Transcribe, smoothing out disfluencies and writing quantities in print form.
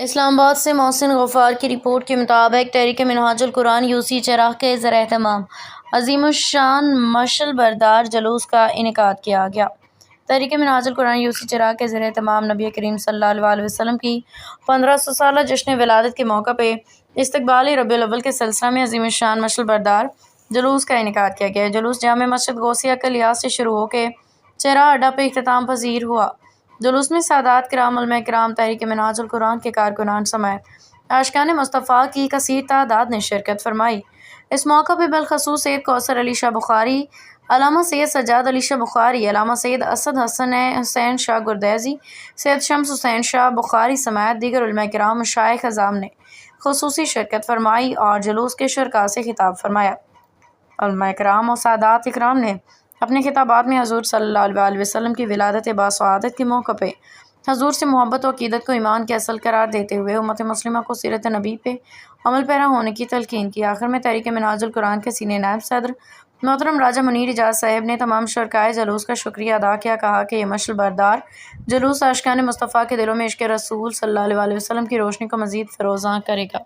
اسلام آباد سے محسن غفار کی رپورٹ کے مطابق تحریک منہاج القرآن یوسی چراغ کے زیر اہتمام عظیم الشان مشعل بردار جلوس کا انعقاد کیا گیا۔ تحریک منہاج القرآن یوسی چراغ کے زیر اہتمام نبی کریم صلی اللہ علیہ وسلم کی 1500 سالہ جشن ولادت کے موقع پہ استقبال ربیع الاول کے سلسلہ میں عظیم الشان مشعل بردار جلوس کا انعقاد کیا گیا۔ جلوس جامع مسجد غوثیہ کلیات سے شروع ہو کے چراغ اڈہ پہ اختتام پذیر ہوا۔ جلوس میں سادات کرام، علماء کرام، تحریک منہاج القرآن کے کارکنان سمیت عاشقان مصطفیٰ کی کثیر تعداد نے شرکت فرمائی۔ اس موقع پہ بالخصوص سید کوثر علی شاہ بخاری، علامہ سید سجاد علی شاہ بخاری، علامہ سید اسد حسن حسین شاہ گردیزی، سید شمس حسین شاہ بخاری سمیت دیگر علماء کرام، مشائخ اعظام نے خصوصی شرکت فرمائی اور جلوس کے شرکاء سے خطاب فرمایا۔ علماء کرام اور سادات اکرام نے اپنے خطابات میں حضور صلی اللہ علیہ وسلم کی ولادت باسعادت کے موقع پہ حضور سے محبت و عقیدت کو ایمان کے اصل قرار دیتے ہوئے امت مسلمہ کو سیرت نبی پہ عمل پیرا ہونے کی تلقین کی۔ آخر میں تحریک منہاج القرآن کے سینئر نائب صدر محترم راجہ منیر اعجاز صاحب نے تمام شرکائے جلوس کا شکریہ ادا کیا۔ کہا کہ یہ مشعل بردار جلوس عاشقان مصطفیٰ کے دلوں میں عشق رسول صلی اللہ علیہ وسلم کی روشنی کو مزید فروزاں کرے گا۔